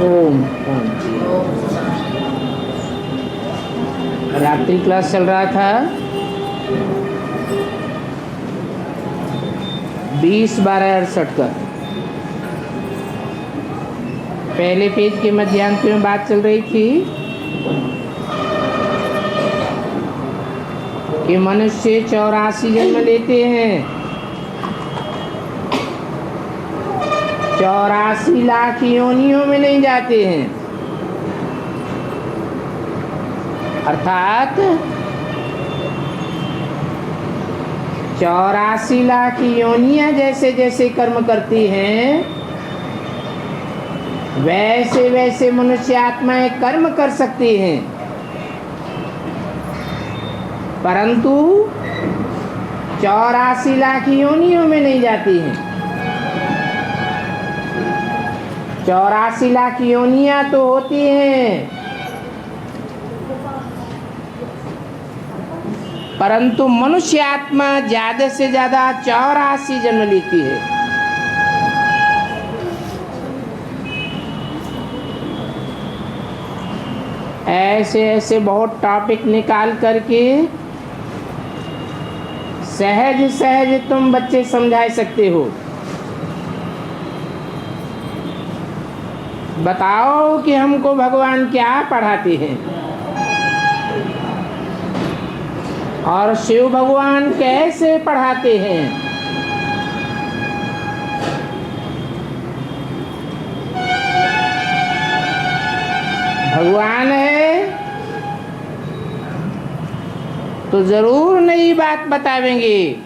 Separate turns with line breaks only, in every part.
ओम शांति। रात्रि क्लास चल रहा था 20/12/68 का। पहले पेज के मध्यांक में बात चल रही थी कि मनुष्य 84 जन्म लेते हैं, 84 लाख योनियों में नहीं जाते हैं। अर्थात 84 लाख योनियां जैसे जैसे कर्म करती हैं, वैसे वैसे मनुष्य आत्माएं कर्म कर सकती हैं, परंतु 84 लाख योनियों में नहीं जाती हैं। 84 लाख योनियां तो होती हैं, परंतु मनुष्य आत्मा ज्यादा से ज्यादा 84 जन्म लेती है। ऐसे ऐसे बहुत टॉपिक निकाल करके सहज सहज तुम बच्चे समझा सकते हो। बताओ कि हमको भगवान क्या पढ़ाते हैं और शिव भगवान कैसे पढ़ाते हैं। भगवान है तो जरूर नई बात बतावेंगे,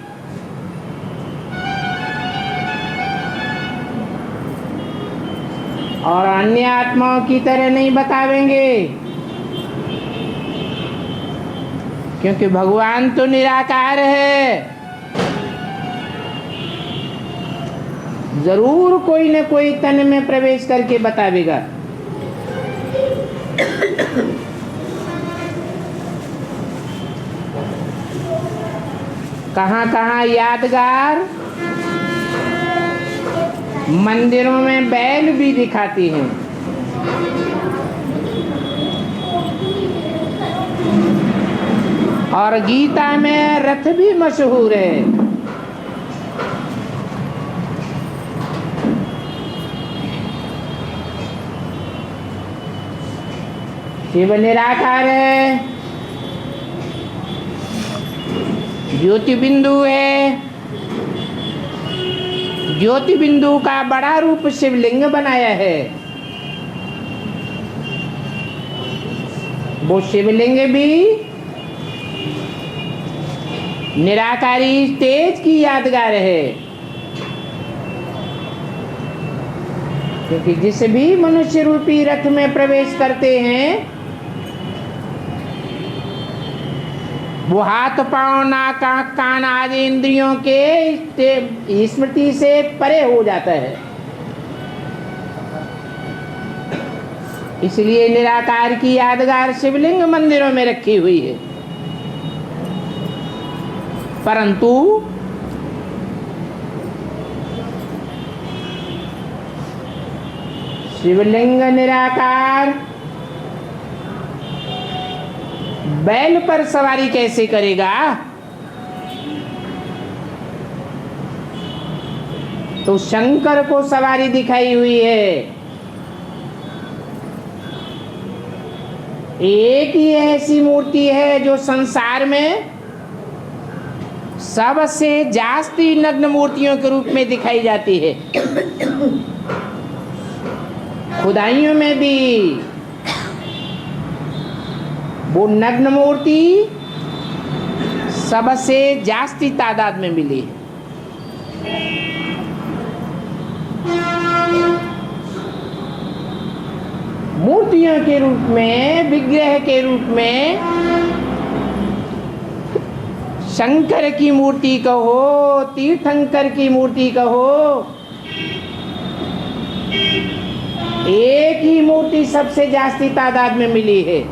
और अन्य आत्माओं की तरह नहीं बतावेंगे, क्योंकि भगवान तो निराकार है। जरूर कोई न कोई तन में प्रवेश करके बतावेगा। कहाँ कहाँ यादगार मंदिरों में बैल भी दिखाती हैं। और गीता में रथ भी मशहूर है। शिव निराकार है, ज्योति बिंदु है। ज्योति बिंदु का बड़ा रूप शिवलिंग बनाया है। वो शिवलिंग भी निराकारी तेज की यादगार है, क्योंकि जिस भी मनुष्य रूपी रथ में प्रवेश करते हैं, वो हाथ पांव नाक आंख कान आदि इंद्रियों के स्मृति से परे हो जाता है। इसलिए निराकार की यादगार शिवलिंग मंदिरों में रखी हुई है। परंतु शिवलिंग निराकार बैल पर सवारी कैसे करेगा? तो शंकर को सवारी दिखाई हुई है। एक ही ऐसी मूर्ति है जो संसार में सबसे जास्ती नग्न मूर्तियों के रूप में दिखाई जाती है। खुदाइयों में भी वो नग्न मूर्ति सबसे जास्ती तादाद में मिली है। मूर्तियों के रूप में, विग्रह के रूप में शंकर की मूर्ति कहो, तीर्थंकर की मूर्ति कहो, एक ही मूर्ति सबसे जास्ती तादाद में मिली है।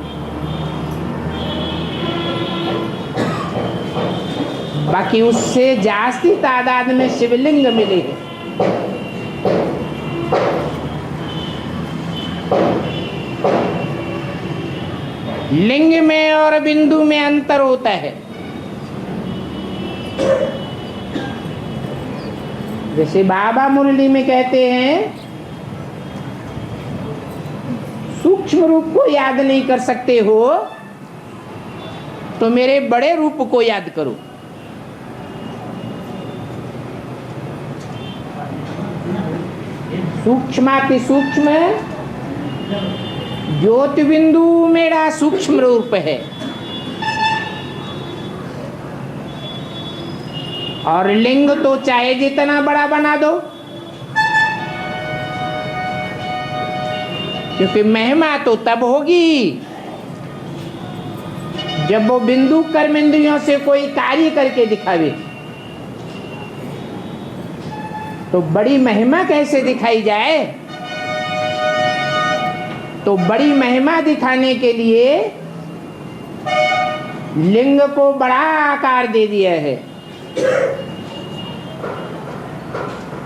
बाकी उससे जास्ती तादाद में शिवलिंग मिले हैं। लिंग में और बिंदु में अंतर होता है। जैसे बाबा मुरली में कहते हैं, सूक्ष्म रूप को याद नहीं कर सकते हो तो मेरे बड़े रूप को याद करो। सूक्ष्माति सूक्ष्म ज्योति बिंदु मेरा सूक्ष्म रूप है, और लिंग तो चाहे जितना बड़ा बना दो, क्योंकि महिमा तो तब होगी जब वो बिंदु कर्मेंद्रियों से कोई कार्य करके दिखावे। तो बड़ी महिमा कैसे दिखाई जाए? तो बड़ी महिमा दिखाने के लिए लिंग को बड़ा आकार दे दिया है।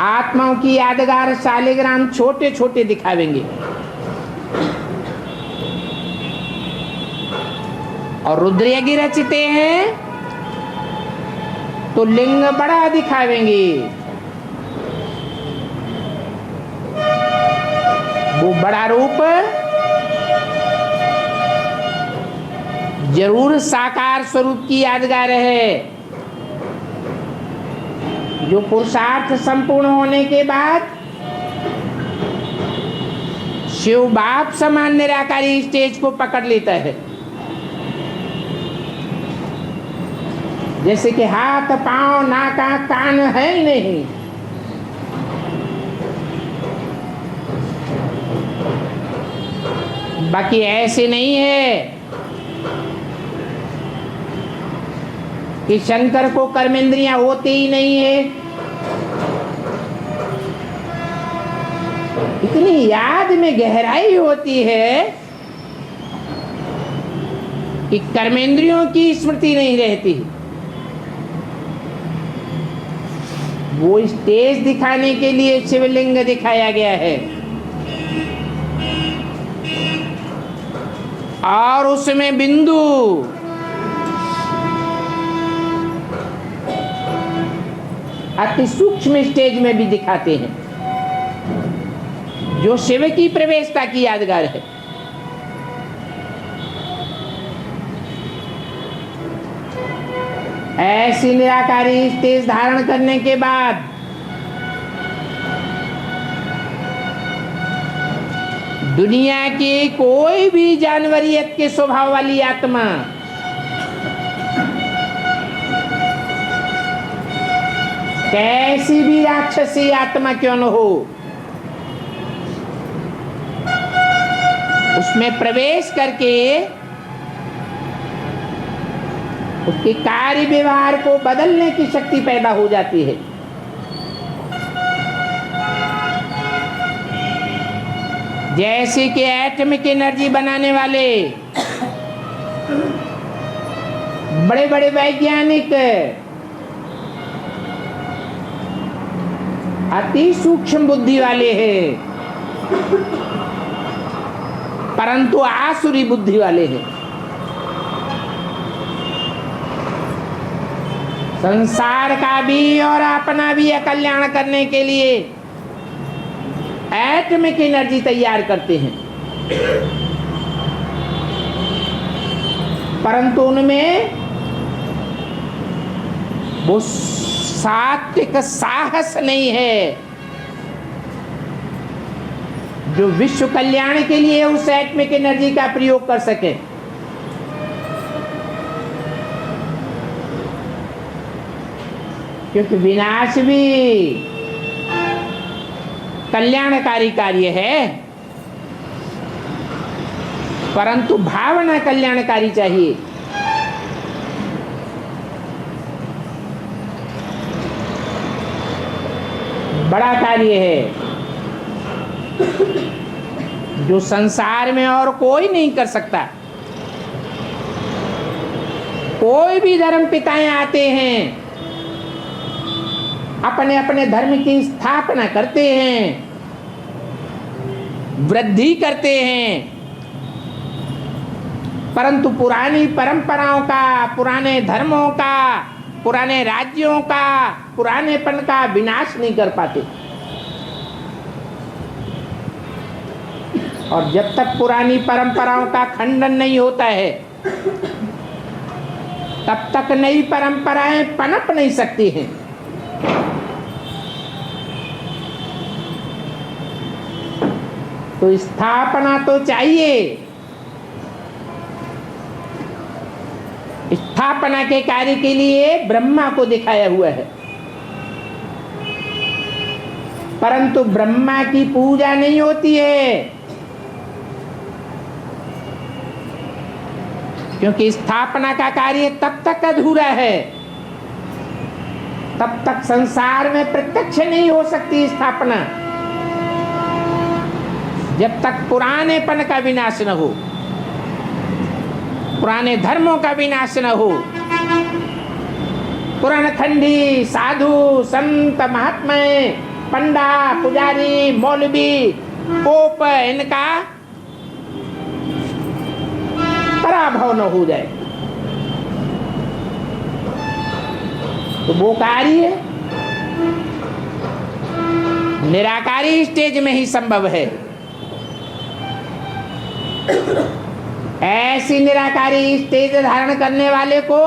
आत्माओं की यादगार शालिग्राम छोटे छोटे दिखावेंगे और रुद्रयज्ञ रचते हैं तो लिंग बड़ा दिखावेंगे। वो बड़ा रूप जरूर साकार स्वरूप की यादगार है, जो पुरुषार्थ संपूर्ण होने के बाद शिव बाप समान निराकारी स्टेज को पकड़ लेता है। जैसे कि हाथ पांव नाका कान है ही नहीं, बाकी ऐसे नहीं है कि शंकर को कर्मेंद्रियां होती ही नहीं है। इतनी याद में गहराई होती है कि कर्मेंद्रियों की स्मृति नहीं रहती। वो स्टेज दिखाने के लिए शिवलिंग दिखाया गया है और उसमें बिंदु अति सूक्ष्म स्टेज में भी दिखाते हैं, जो शिव की प्रवेशता की यादगार है। ऐसी निराकारी स्टेज धारण करने के बाद दुनिया की कोई भी जानवरियत के स्वभाव वाली आत्मा कैसी भी राक्षसी आत्मा क्यों न हो, उसमें प्रवेश करके उसके कार्य व्यवहार को बदलने की शक्ति पैदा हो जाती है। जैसे कि एटॉमिक एनर्जी बनाने वाले बड़े बड़े वैज्ञानिक अति सूक्ष्म बुद्धि वाले हैं, परंतु आसुरी बुद्धि वाले हैं। संसार का भी और अपना भी कल्याण करने के लिए एटॉमिक एनर्जी तैयार करते हैं, परंतु उनमें वो सात्विक साहस नहीं है जो विश्व कल्याण के लिए उस एटॉमिक एनर्जी का प्रयोग कर सके। क्योंकि विनाश भी कल्याणकारी कार्य है, परंतु भावना कल्याणकारी चाहिए। बड़ा कार्य है जो संसार में और कोई नहीं कर सकता। कोई भी धर्म पिताएं आते हैं, अपने अपने धर्म की स्थापना करते हैं, वृद्धि करते हैं, परंतु पुरानी परंपराओं का, पुराने धर्मों का, पुराने राज्यों का, पुरानेपन का विनाश नहीं कर पाते। और जब तक पुरानी परंपराओं का खंडन नहीं होता है, तब तक नई परंपराएं पनप नहीं सकती हैं। तो स्थापना तो चाहिए। स्थापना के कार्य के लिए ब्रह्मा को दिखाया हुआ है, परंतु ब्रह्मा की पूजा नहीं होती है, क्योंकि स्थापना का कार्य तब तक अधूरा है, तब तक संसार में प्रत्यक्ष नहीं हो सकती स्थापना, जब तक पुरानेपन का विनाश न हो, पुराने धर्मों का विनाश न हो। पुराणखंडी साधु संत महात्मा, पंडा पुजारी मौलवी पोप, इनका पराभव न हो जाए, तो वो कार्य निराकारी स्टेज में ही संभव है। ऐसी निराकारी स्टेज धारण करने वाले को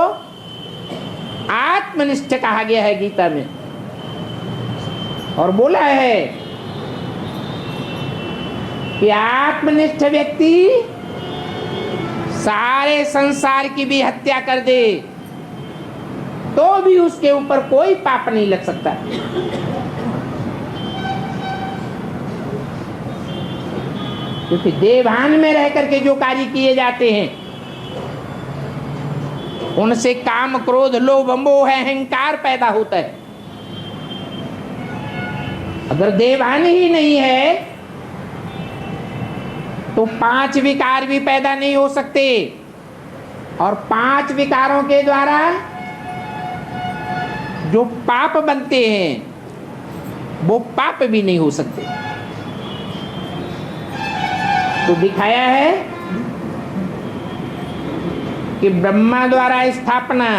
आत्मनिष्ठ कहा गया है गीता में, और बोला है कि आत्मनिष्ठ व्यक्ति सारे संसार की भी हत्या कर दे तो भी उसके ऊपर कोई पाप नहीं लग सकता। क्योंकि देवभान में रह करके जो कार्य किए जाते हैं, उनसे काम क्रोध लोभ मोह अहंकार पैदा होता है। अगर देवभान ही नहीं है तो 5 विकार भी पैदा नहीं हो सकते, और 5 विकारों के द्वारा जो पाप बनते हैं वो पाप भी नहीं हो सकते। तो दिखाया है कि ब्रह्मा द्वारा स्थापना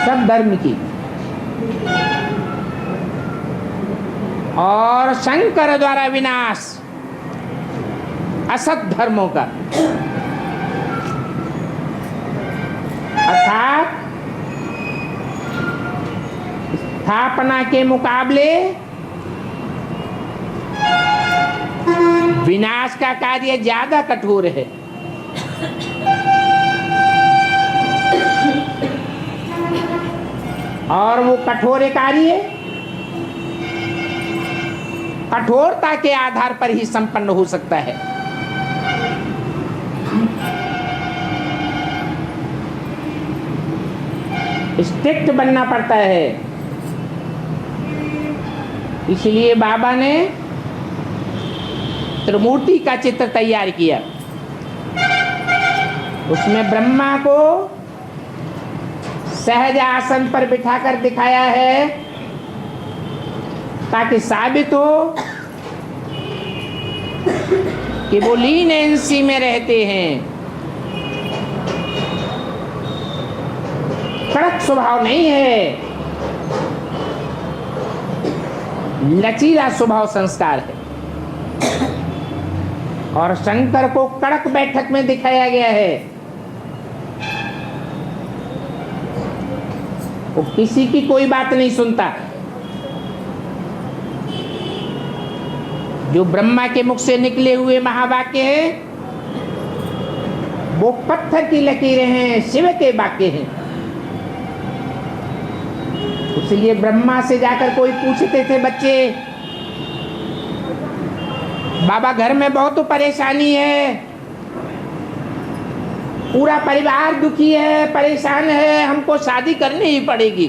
सब धर्म की, और शंकर द्वारा विनाश असत धर्मों का। अर्थात स्थापना के मुकाबले विनाश का कार्य ज्यादा कठोर है। और वो कठोर कार्य कठोरता के आधार पर ही संपन्न हो सकता है। स्ट्रिक्ट बनना पड़ता है। इसलिए बाबा ने त्रिमूर्ति का चित्र तैयार किया। उसमें ब्रह्मा को सहज आसन पर बिठाकर दिखाया है, ताकि साबित हो कि वो लीनेंसी में रहते हैं, कड़क स्वभाव नहीं है, लचीला स्वभाव संस्कार है। और शंकर को कड़क बैठक में दिखाया गया है। वो किसी की कोई बात नहीं सुनता। जो ब्रह्मा के मुख से निकले हुए महावाक्य हैं वो पत्थर की लकीरें हैं, शिव के वाक्य हैं। इसलिए ब्रह्मा से जाकर कोई पूछते थे बच्चे, बाबा घर में बहुत परेशानी है, पूरा परिवार दुखी है, परेशान है, हमको शादी करनी ही पड़ेगी।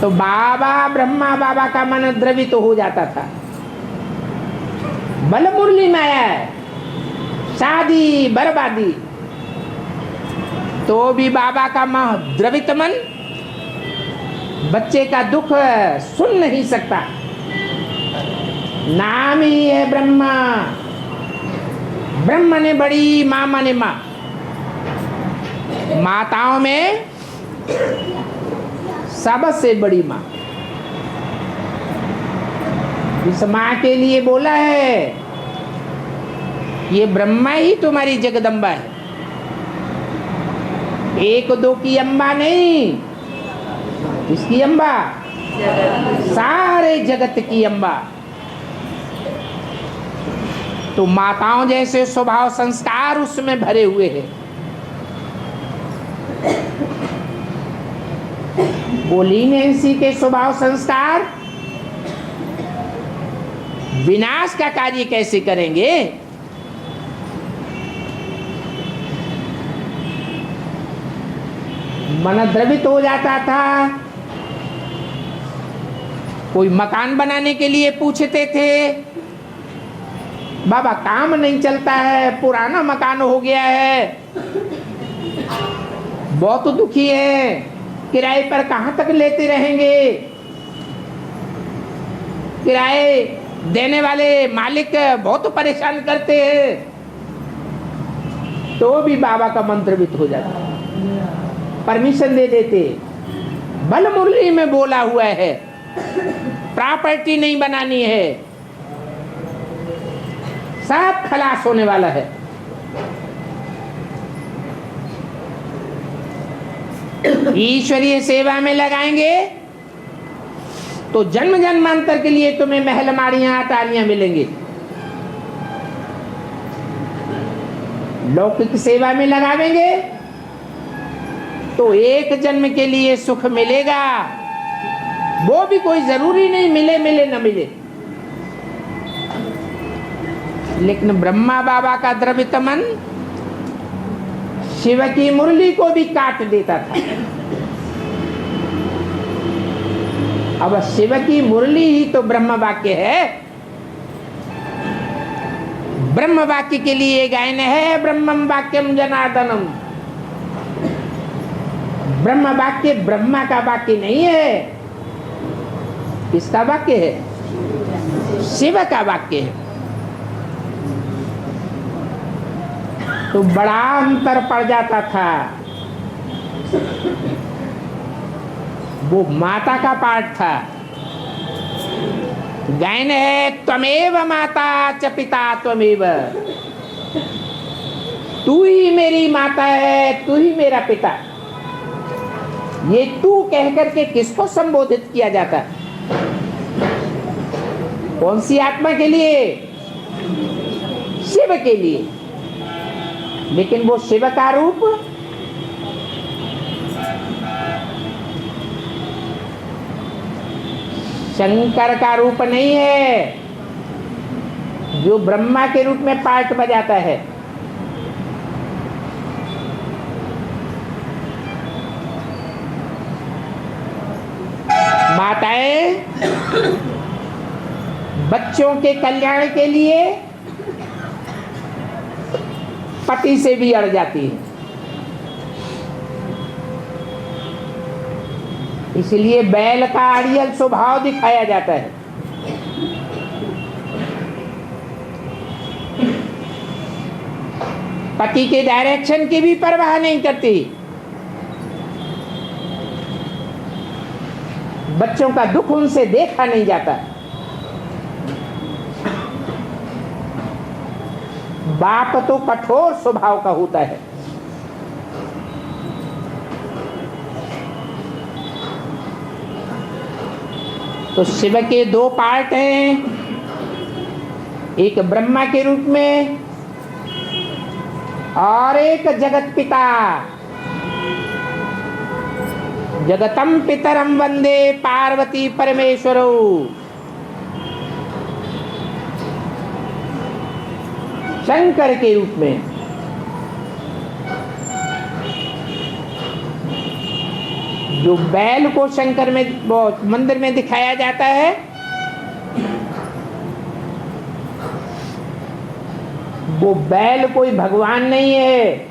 तो ब्रह्मा बाबा का मन द्रवित तो हो जाता था। बल मुरली माया है, शादी बर्बादी। तो भी बाबा का द्रवित मन बच्चे का दुख सुन नहीं सकता। नाम ही है ब्रह्मा, ब्रह्म ने बड़ी, माँ माने माँ। माताओं में सबसे बड़ी माँ। इस माँ के लिए बोला है ये ब्रह्मा ही तुम्हारी जगदम्बा है, एक दो की अम्बा नहीं। किसकी अम्बा? सारे जगत की अम्बा। तो माताओं जैसे स्वभाव संस्कार उसमें भरे हुए हैं। वो लीनियंसी के स्वभाव संस्कार विनाश का कार्य कैसे करेंगे? मन द्रवित हो जाता था। कोई मकान बनाने के लिए पूछते थे, बाबा काम नहीं चलता है, पुराना मकान हो गया है, बहुत दुखी है, किराए पर कहां तक लेते रहेंगे, किराए देने वाले मालिक बहुत परेशान करते हैं। तो भी बाबा का मन द्रवित हो जाता, परमिशन दे देते। बल मुरली में बोला हुआ है प्रॉपर्टी नहीं बनानी है, सब खलास होने वाला है। ईश्वरीय सेवा में लगाएंगे तो जन्म जन्मांतर के लिए तुम्हें महल माड़ियां अटारियां मिलेंगे। लौकिक सेवा में लगावेंगे तो एक जन्म के लिए सुख मिलेगा, वो भी कोई जरूरी नहीं मिले मिले न मिले। लेकिन ब्रह्मा बाबा का द्रवित मन शिव की मुरली को भी काट देता था। अब शिव की मुरली ही तो ब्रह्म वाक्य है। ब्रह्म वाक्य के लिए गायन है ब्रह्मम वाक्यम जनार्दनम। ब्रह्म वाक्य ब्रह्मा का वाक्य नहीं है। किसका वाक्य है? शिव का वाक्य है। तो बड़ा अंतर पड़ जाता था। वो माता का पाठ था। गायन है त्वमेव माता च पिता त्वमेव। तू ही मेरी माता है, तू ही मेरा पिता। ये तू कह करके किसको संबोधित किया जाता? कौन सी आत्मा के लिए? शिव के लिए। लेकिन वो शिव का रूप शंकर का रूप नहीं है, जो ब्रह्मा के रूप में पार्ट बजाता है। माताएं बच्चों के कल्याण के लिए पति से भी अड़ जाती है। इसलिए बैल का अड़ियल स्वभाव दिखाया जाता है। पति के डायरेक्शन की भी परवाह नहीं करती। बच्चों का दुख उनसे देखा नहीं जाता। बाप तो कठोर स्वभाव का होता है। तो शिव के दो पार्ट हैं, एक ब्रह्मा के रूप में और एक जगत पिता। जगतम पितरम वंदे पार्वती परमेश्वरो। शंकर के रूप में। जो बैल को शंकर में मंदिर में दिखाया जाता है, वो बैल कोई भगवान नहीं है।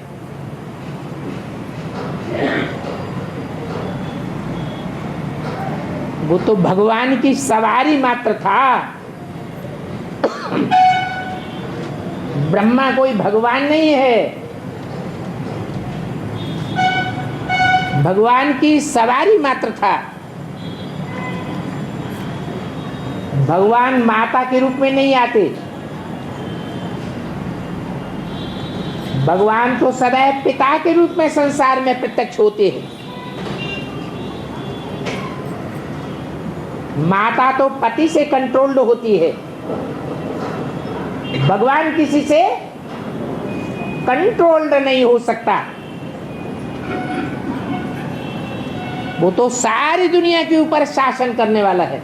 वो तो भगवान की सवारी मात्र था। ब्रह्मा कोई भगवान नहीं है, भगवान की सवारी मात्र था। भगवान माता के रूप में नहीं आते, भगवान तो सदैव पिता के रूप में संसार में प्रत्यक्ष होते हैं। माता तो पति से कंट्रोल्ड होती है, भगवान किसी से कंट्रोल्ड नहीं हो सकता। वो तो सारी दुनिया के ऊपर शासन करने वाला है।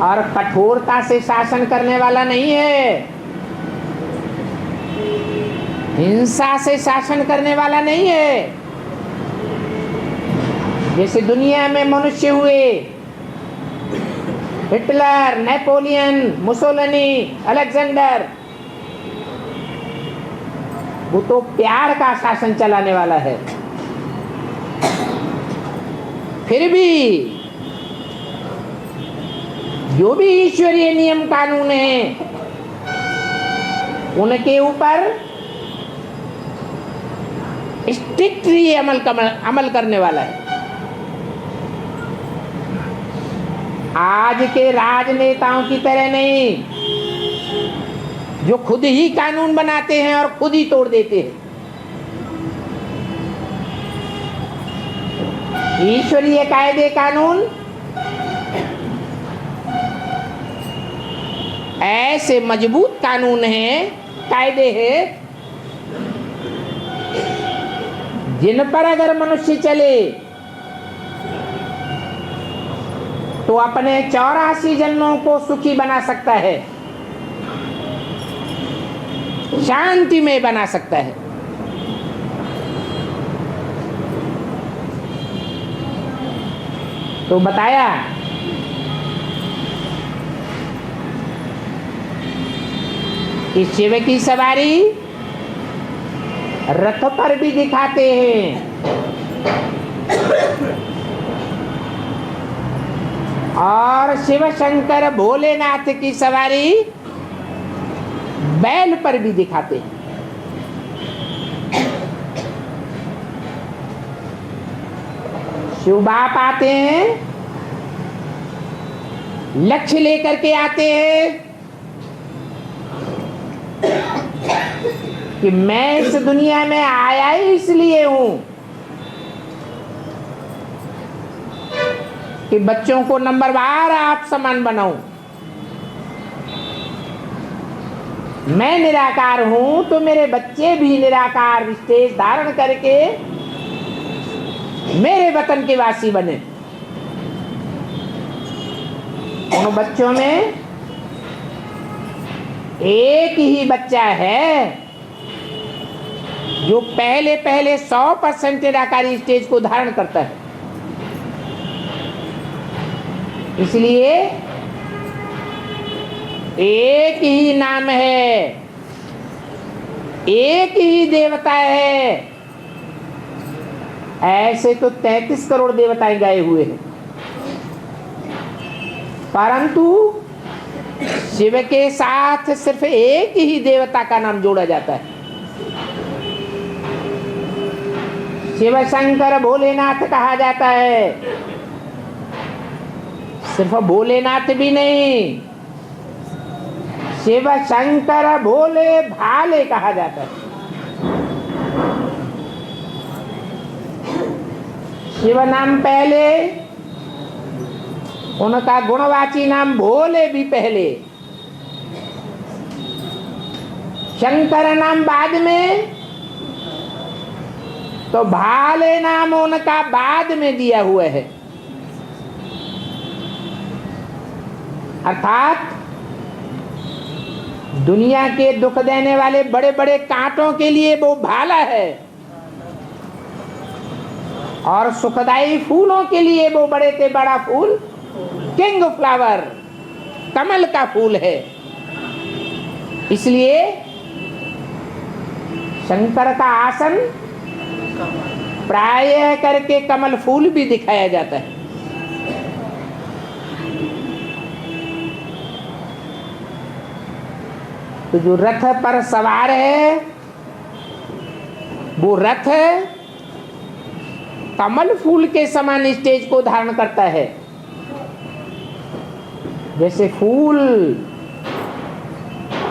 और कठोरता से शासन करने वाला नहीं है, हिंसा से शासन करने वाला नहीं है। जैसे दुनिया में मनुष्य हुए, हिटलर, नेपोलियन, मुसोलिनी, अलेक्जेंडर, वो तो प्यार का शासन चलाने वाला है। फिर भी जो भी ईश्वरीय नियम कानून है उनके ऊपर स्ट्रिक्टली अमल करने वाला है। आज के राजनेताओं की तरह नहीं, जो खुद ही कानून बनाते हैं और खुद ही तोड़ देते हैं। ईश्वरीय कायदे कानून ऐसे मजबूत कानून हैं, कायदे हैं, जिन पर अगर मनुष्य चले तो अपने 84 जन्मों को सुखी बना सकता है, शांति में बना सकता है। तो बताया कि शिव की सवारी रथ पर भी दिखाते हैं और शिव शंकर भोलेनाथ की सवारी बैल पर भी दिखाते हैं। शिव बाप आते हैं, लक्ष्य लेकर के आते हैं कि मैं इस दुनिया में आया ही इसलिए हूं कि बच्चों को नंबरवार आप समान बनाऊं। मैं निराकार हूं तो मेरे बच्चे भी निराकार स्टेज धारण करके मेरे वतन के वासी बने। उन बच्चों में एक ही बच्चा है जो पहले 100% निराकारी स्टेज को धारण करता है। इसलिए एक ही नाम है, एक ही देवता है। ऐसे तो 33 करोड़ देवताएं गए हुए हैं, परंतु शिव के साथ सिर्फ एक ही देवता का नाम जोड़ा जाता है। शिव शंकर भोलेनाथ कहा जाता है। सिर्फ भोलेनाथ भी नहीं, शिव शंकर भोले भाले कहा जाता है। शिव नाम पहले, उनका गुणवाची नाम भोले भी पहले, शंकर नाम बाद में, तो भाले नाम उनका बाद में दिया हुआ है। अर्थात दुनिया के दुख देने वाले बड़े बड़े कांटों के लिए वो भाला है और सुखदायी फूलों के लिए वो बड़े से बड़ा फूल किंग फ्लावर, कमल का फूल है। इसलिए शंकर का आसन प्रायः करके कमल फूल भी दिखाया जाता है। तो जो रथ पर सवार है वो रथ कमल फूल के समान स्टेज को धारण करता है। जैसे फूल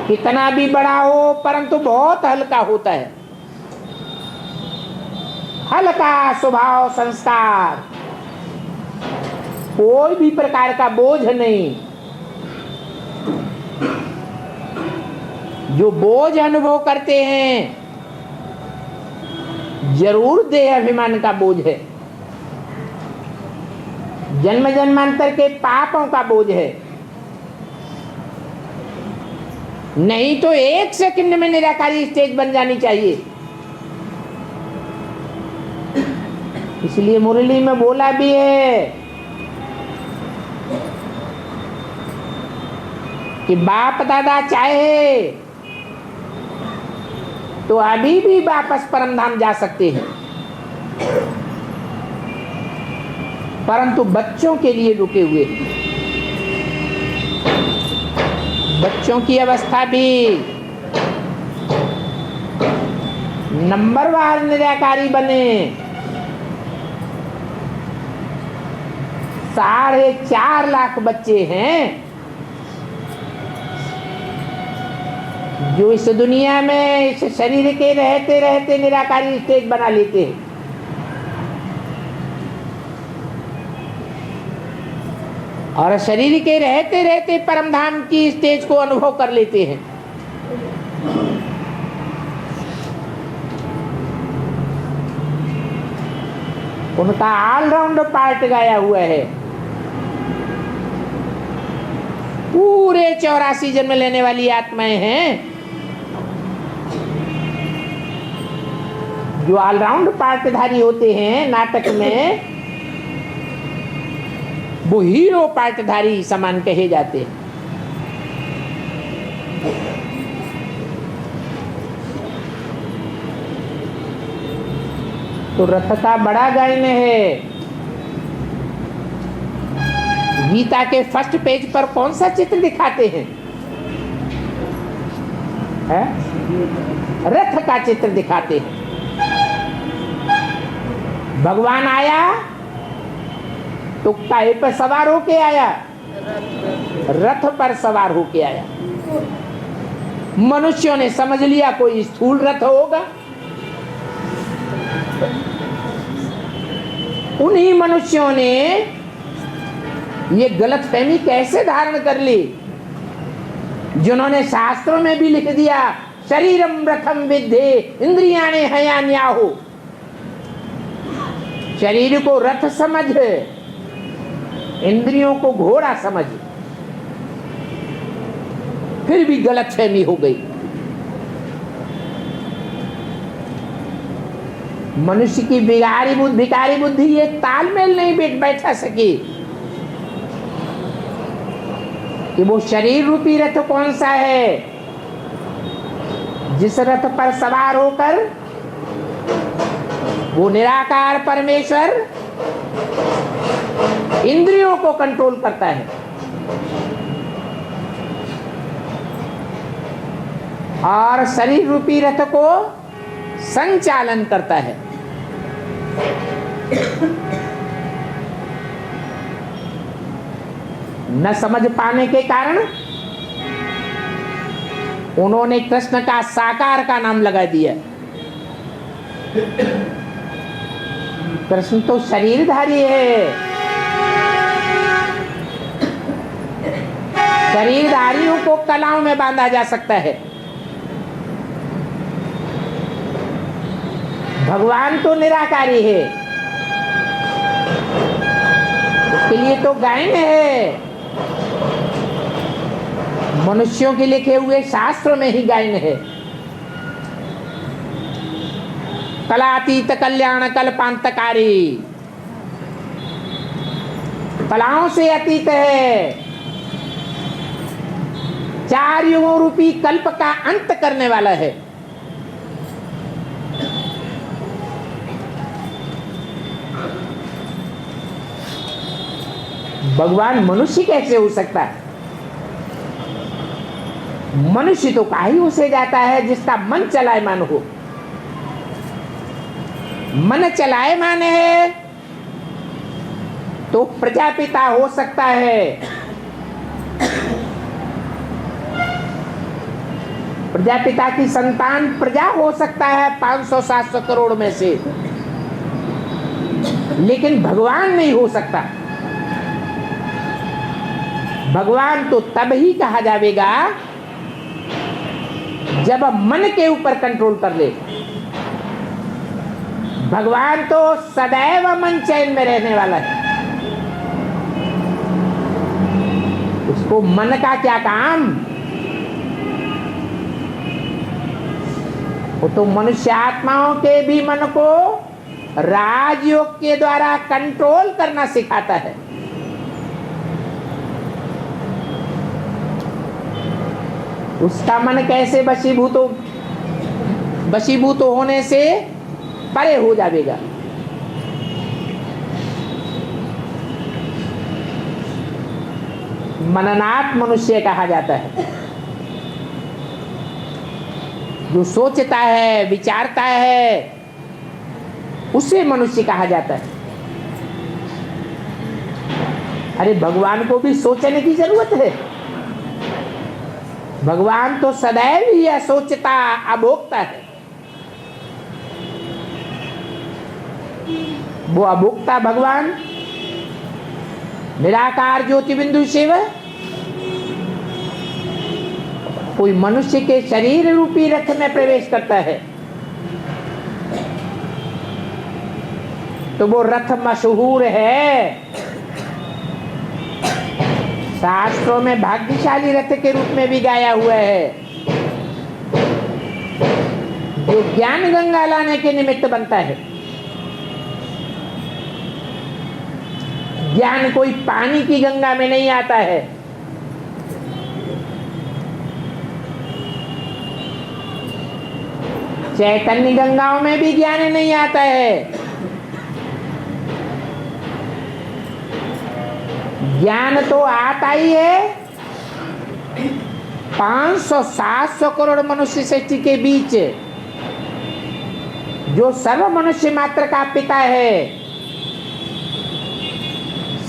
कितना भी बड़ा हो परंतु बहुत हल्का होता है, हल्का स्वभाव संस्कार, कोई भी प्रकार का बोझ नहीं। जो बोझ अनुभव करते हैं जरूर देह अभिमान का बोझ है, जन्म जन्मांतर के पापों का बोझ है। नहीं तो एक सेकंड में निराकारी स्टेज बन जानी चाहिए। इसलिए मुरली में बोला भी है कि बाप दादा चाहे तो अभी भी वापस परमधाम जा सकते हैं, परंतु बच्चों के लिए रुके हुए हैं। बच्चों की अवस्था भी नंबरवार निराकारी बने। 4.5 लाख बच्चे हैं जो इस दुनिया में इस शरीर के रहते रहते निराकारी स्टेज बना लेते हैं। और शरीर के रहते रहते परमधाम की स्टेज को अनुभव कर लेते हैं। उनका ऑलराउंड पार्ट गाया हुआ है। पूरे 84 जन्म लेने वाली आत्माएं हैं जो ऑलराउंड पार्टधारी होते हैं नाटक में, वो हीरो पार्टधारी समान कहे जाते हैं। तो रथ का बड़ा गायन है। गीता के फर्स्ट पेज पर कौन सा चित्र दिखाते हैं? रथ का चित्र दिखाते हैं। भगवान आया तो काहे पर सवार होके आया? रथ पर सवार होके आया। मनुष्यों ने समझ लिया कोई स्थूल रथ होगा। उन्हीं मनुष्यों ने ये गलतफहमी कैसे धारण कर ली जिन्होंने शास्त्रों में भी लिख दिया शरीरम रथम विद्धे इंद्रियाणि हयान्याहु। शरीर को रथ समझ, इंद्रियों को घोड़ा समझ। फिर भी गलतफहमी हो गई। मनुष्य की भिकारी बुद्धि ये तालमेल नहीं बैठा सकी कि वो शरीर रूपी रथ कौन सा है जिस रथ पर सवार होकर वो निराकार परमेश्वर इंद्रियों को कंट्रोल करता है और शरीर रूपी रथ को संचालन करता है। न समझ पाने के कारण उन्होंने कृष्ण का साकार का नाम लगा दिया। कृष्ण तो शरीरधारी है। शरीरधारियों को कलाओं में बांधा जा सकता है। भगवान तो निराकारी है, उसके लिए तो गायन है। मनुष्यों के लिखे हुए शास्त्रों में ही गायन है। कलातीत कल्याण कल्पांतकारी, कलाओं से अतीत है। 4 युगों रूपी कल्प का अंत करने वाला है। भगवान मनुष्य कैसे हो सकता है? मनुष्य तो काहे उसे जाता है जिसका मन चलायमान हो। मन चलायमान है तो प्रजापिता हो सकता है, प्रजापिता की संतान प्रजा हो सकता है 500-700 करोड़ में से, लेकिन भगवान नहीं हो सकता। भगवान तो तब ही कहा जाएगा जब मन के ऊपर कंट्रोल कर ले। भगवान तो सदैव मन चैन में रहने वाला है, उसको मन का क्या काम। वो तो मनुष्य आत्माओं के भी मन को राजयोग के द्वारा कंट्रोल करना सिखाता है। उसका मन कैसे वशीभूत होने से परे हो जाएगा। मननात् मनुष्य कहा जाता है, जो सोचता है विचारता है उसे मनुष्य कहा जाता है। अरे भगवान को भी सोचने की जरूरत है। भगवान तो सदैव ही असोचता अभोक्ता है। वो अभोक्ता भगवान निराकार ज्योति बिंदु शिव कोई मनुष्य के शरीर रूपी रथ में प्रवेश करता है तो वो रथ मशहूर है, शास्त्रों में भाग्यशाली रथ के रूप में भी गाया हुआ है, जो ज्ञान गंगा लाने के निमित्त बनता है। ज्ञान कोई पानी की गंगा में नहीं आता है, चैतन्य गंगाओं में भी ज्ञान नहीं आता है। ज्ञान तो आता ही है 500-700 करोड़ मनुष्य सृष्टि के बीच, जो सर्व मनुष्य मात्र का पिता है,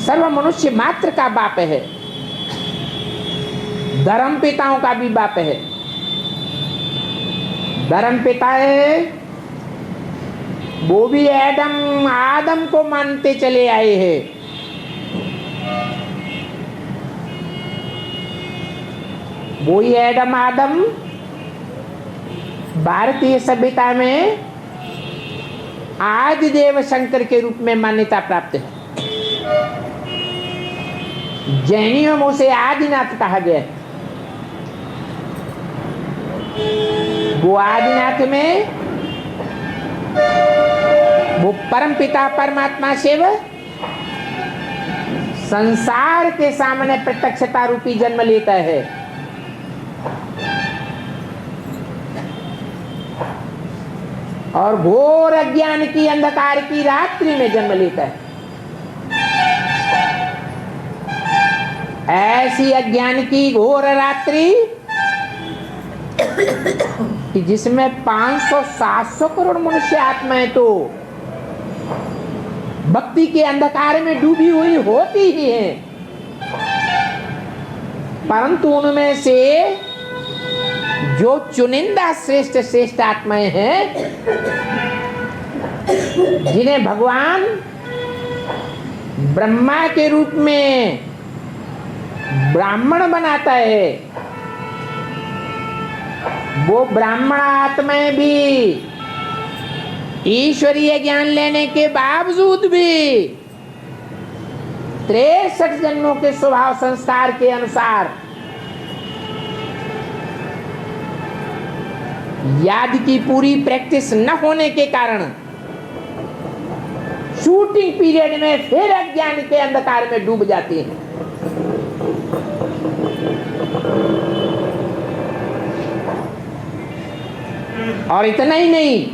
सर्व मनुष्य मात्र का बाप है, धर्म पिताओं का भी बाप है। धर्म पिता है वो भी आदम को मानते चले आए हैं। वही आदम भारतीय सभ्यता में आदि देव शंकर के रूप में मान्यता प्राप्त है। जैनियों में उसे आदिनाथ कहा गया है। वो आदिनाथ में वो परम पिता परमात्मा शिव संसार के सामने प्रत्यक्षता रूपी जन्म लेता है। और घोर अज्ञान की अंधकार की रात्रि में जन्म लेता है। ऐसी अज्ञान की घोर रात्रि कि जिसमें 500-700 करोड़ मनुष्य आत्माएं तो भक्ति के अंधकार में डूबी हुई होती ही हैं, परंतु उनमें से जो चुनिंदा श्रेष्ठ आत्माएं हैं, जिन्हें भगवान ब्रह्मा के रूप में ब्राह्मण बनाता है, वो ब्राह्मण आत्माएं भी ईश्वरीय ज्ञान लेने के बावजूद भी 63 जन्मों के स्वभाव संस्कार के अनुसार याद की पूरी प्रैक्टिस न होने के कारण शूटिंग पीरियड में फिर अज्ञान के अंधकार में डूब जाती हैं। और इतना ही नहीं,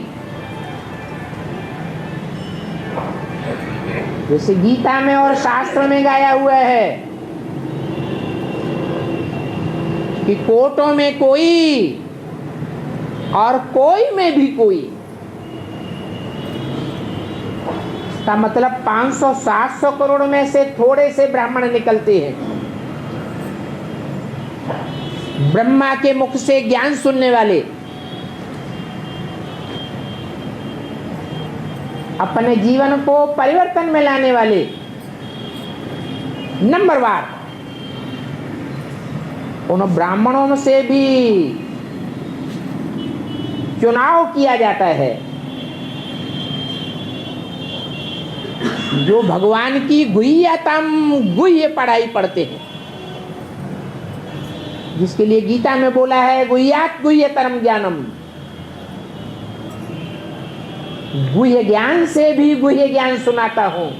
जैसे गीता में और शास्त्र में गाया हुआ है कि कोटों में कोई और कोई में भी कोई, का मतलब 500-700 करोड़ में से थोड़े से ब्राह्मण निकलते हैं, ब्रह्मा के मुख से ज्ञान सुनने वाले, अपने जीवन को परिवर्तन में लाने वाले, नंबरवार उन ब्राह्मणों से भी चुनाव किया जाता है जो भगवान की गुह्यतम गुह्य पढ़ाई पढ़ते हैं, जिसके लिए गीता में बोला है गुह्यात गुह्यतरम ज्ञानम, गुह्य ज्ञान से भी गुह्य ज्ञान सुनाता हूं।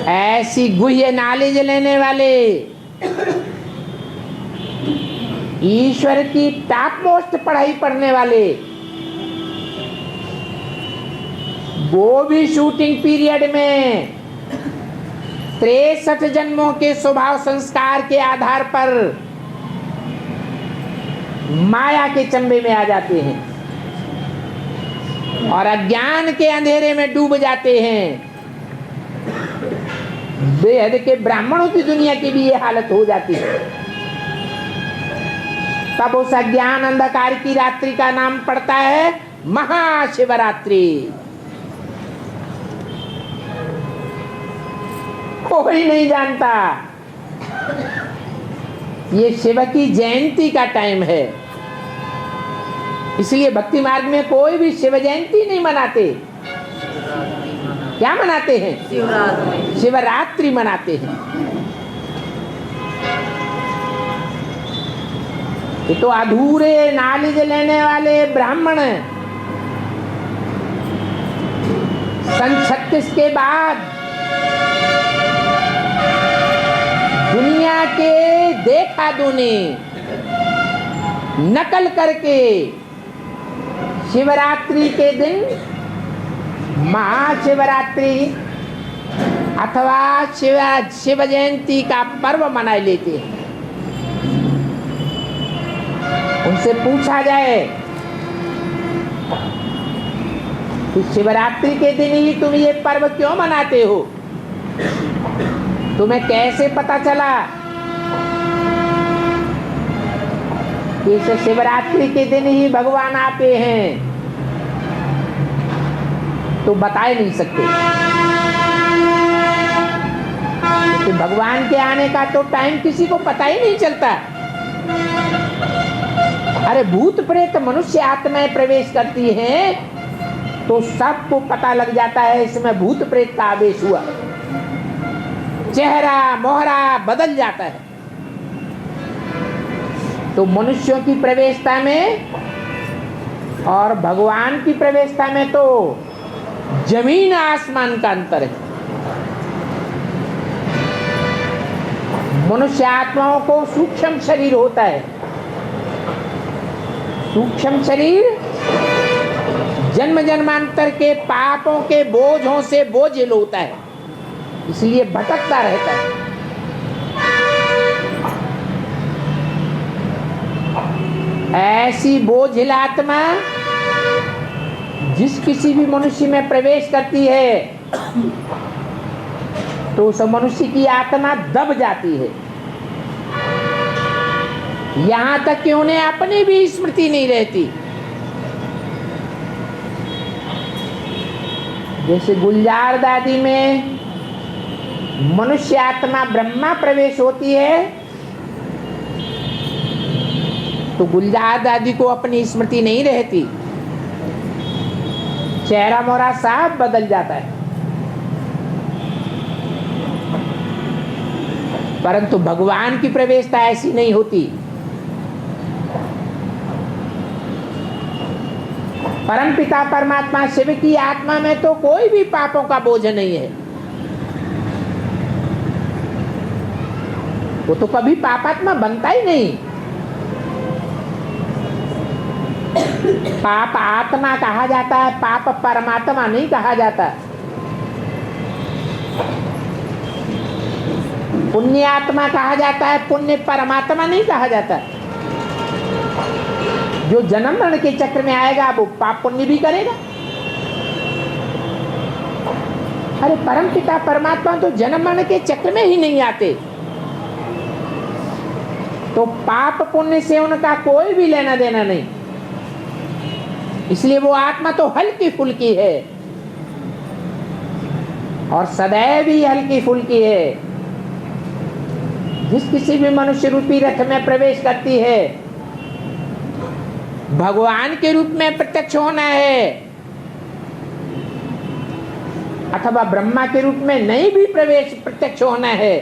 ऐसी गुह्य नॉलेज लेने वाले, ईश्वर की टॉप मोस्ट पढ़ाई पढ़ने वाले, वो भी शूटिंग पीरियड में 63 जन्मों के स्वभाव संस्कार के आधार पर माया के चंबे में आ जाते हैं और अज्ञान के अंधेरे में डूब जाते हैं। बेहद के ब्राह्मणों की दुनिया की भी ये हालत हो जाती है। तब उस अज्ञान अंधकार की रात्रि का नाम पड़ता है महाशिवरात्रि। कोई नहीं जानता ये शिव की जयंती का टाइम है, इसलिए भक्ति मार्ग में कोई भी शिव जयंती नहीं मनाते। क्या मनाते हैं? शिवरात्रि मनाते हैं। ये तो अधूरे नॉलेज लेने वाले ब्राह्मण सन 36 के बाद दुनिया के देखा दुनी नकल करके शिवरात्रि के दिन महाशिवरात्रि अथवा शिव जयंती का पर्व मनाए लेते हैं। उनसे पूछा जाए कि शिवरात्रि के दिन ही तुम ये पर्व क्यों मनाते हो, तुम्हें कैसे पता चला कि इस शिवरात्रि के दिन ही भगवान आते हैं? तो बता ही नहीं सकते कि भगवान के आने का तो टाइम किसी को पता ही नहीं चलता। अरे भूत प्रेत मनुष्य आत्माएं प्रवेश करती हैं तो सबको पता लग जाता है इसमें भूत प्रेत का आवेश हुआ, चेहरा मोहरा बदल जाता है। तो मनुष्यों की प्रवेशता में और भगवान की प्रवेशता में तो जमीन आसमान का अंतर है। मनुष्य आत्माओं को सूक्ष्म शरीर होता है, सूक्ष्म शरीर जन्म जन्मांतर के पापों के बोझों से बोझिल होता है, इसलिए भटकता रहता है। ऐसी बोझिल आत्मा जिस किसी भी मनुष्य में प्रवेश करती है तो उस मनुष्य की आत्मा दब जाती है, यहां तक कि उन्हें अपनी भी स्मृति नहीं रहती। जैसे गुलजार दादी में मनुष्य आत्मा ब्रह्मा प्रवेश होती है तो गुलजार दादी को अपनी स्मृति नहीं रहती, चेहरा मोहरा साफ बदल जाता है। परंतु भगवान की प्रवेशता ऐसी नहीं होती। परमपिता परमात्मा शिव की आत्मा में तो कोई भी पापों का बोझ नहीं है, वो तो कभी पापात्मा बनता ही नहीं। पाप आत्मा कहा जाता है, पाप परमात्मा नहीं कहा जाता। पुण्य आत्मा कहा जाता है, पुण्य परमात्मा नहीं कहा जाता। जो जन्म मरण के चक्र में आएगा वो पाप पुण्य भी करेगा। अरे परम पिता परमात्मा तो जन्म मरण के चक्र में ही नहीं आते, तो पाप पुण्य से उनका कोई भी लेना देना नहीं। इसलिए वो आत्मा तो हल्की फुल्की है और सदैव ही हल्की फुल्की है। जिस किसी भी मनुष्य रूपी रथ में प्रवेश करती है, भगवान के रूप में प्रत्यक्ष होना है अथवा ब्रह्मा के रूप में नहीं भी प्रत्यक्ष होना है,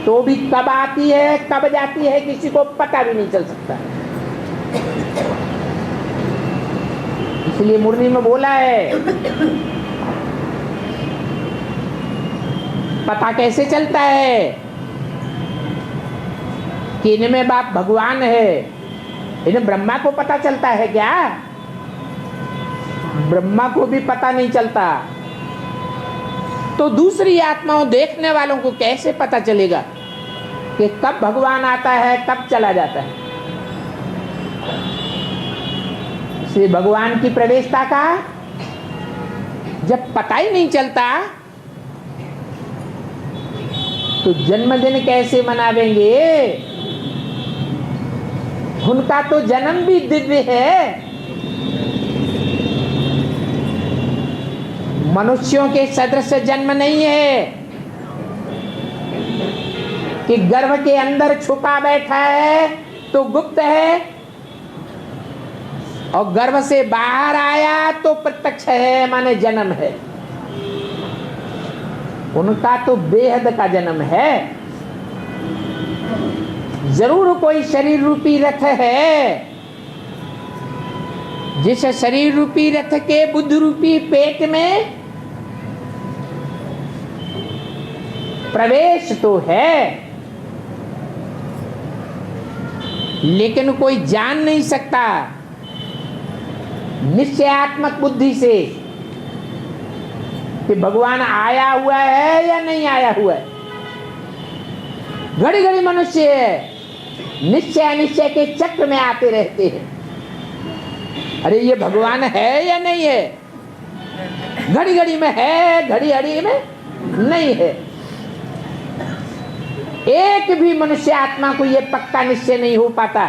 तो भी कब आती है कब जाती है किसी को पता भी नहीं चल सकता। इसलिए मुरली में बोला है, पता कैसे चलता है कि इनमें बाप भगवान है। इन्हें ब्रह्मा को पता चलता है क्या? ब्रह्मा को भी पता नहीं चलता, तो दूसरी आत्माओं देखने वालों को कैसे पता चलेगा कि कब भगवान आता है कब चला जाता है? इसलिए भगवान की प्रवेशता का जब पता ही नहीं चलता तो जन्मदिन कैसे मनावेंगे? उनका तो जन्म भी दिव्य है। मनुष्यों के सदृश जन्म नहीं है कि गर्भ के अंदर छुपा बैठा है तो गुप्त है और गर्भ से बाहर आया तो प्रत्यक्ष है, माने जन्म है। उनका तो बेहद का जन्म है। जरूर कोई शरीर रूपी रथ है, जिस शरीर रूपी रथ के बुद्ध रूपी पेट में प्रवेश तो है, लेकिन कोई जान नहीं सकता निश्चयात्मक बुद्धि से कि भगवान आया हुआ है या नहीं आया हुआ है। घड़ी घड़ी मनुष्य निश्चय के चक्र में आते रहते हैं। अरे ये भगवान है या नहीं है? घड़ी घड़ी में है, घड़ी घड़ी में नहीं है। एक भी मनुष्य आत्मा को यह पक्का निश्चय नहीं हो पाता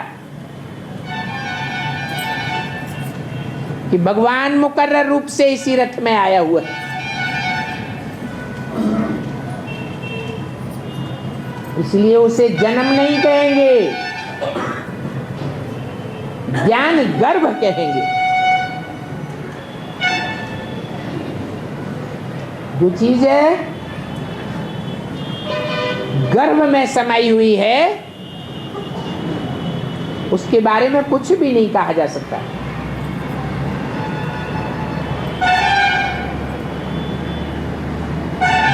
कि भगवान मुकर्रर रूप से इसी रथ में आया हुआ है। इसलिए उसे जन्म नहीं कहेंगे, ज्ञान गर्भ कहेंगे। जो चीज है गर्भ में समाई हुई है उसके बारे में कुछ भी नहीं कहा जा सकता।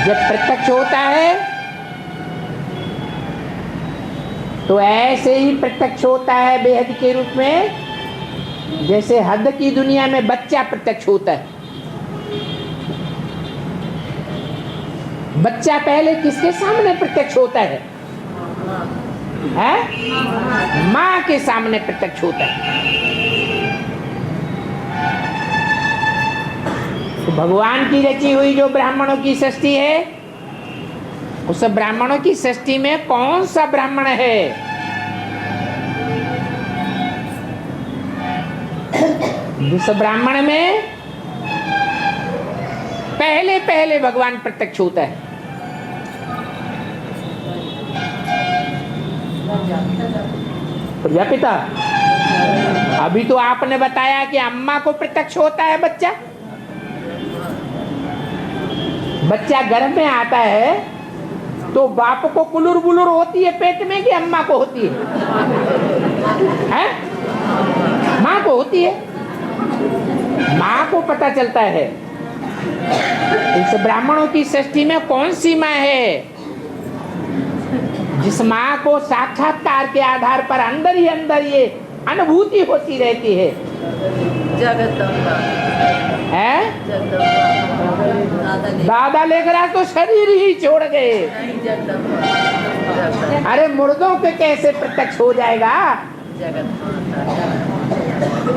जब प्रत्यक्ष होता है तो ऐसे ही प्रत्यक्ष होता है बेहद के रूप में, जैसे हद की दुनिया में बच्चा प्रत्यक्ष होता है। बच्चा पहले किसके सामने प्रत्यक्ष होता है? माँ के सामने प्रत्यक्ष होता है। तो भगवान की रची हुई जो ब्राह्मणों की सृष्टि है, उस ब्राह्मणों की सृष्टि में कौन सा ब्राह्मण है जिस ब्राह्मण में पहले पहले भगवान प्रत्यक्ष होता है? प्रजापिता। अभी तो आपने बताया कि अम्मा को प्रत्यक्ष होता है बच्चा। बच्चा गर्भ में आता है तो बाप को कुलुर बुलुर होती है पेट में कि अम्मा को होती है? माँ को होती है। माँ को पता चलता है। इस ब्राह्मणों की सृष्टि में कौन सी माँ है जिस माँ को साक्षात्कार के आधार पर अंदर ही अंदर ये अनुभूति होती रहती है?
जगदम्बा।
है? दादा लेकर आए तो शरीर ही छोड़ गए। अरे मुर्दों के कैसे प्रत्यक्ष हो जाएगा?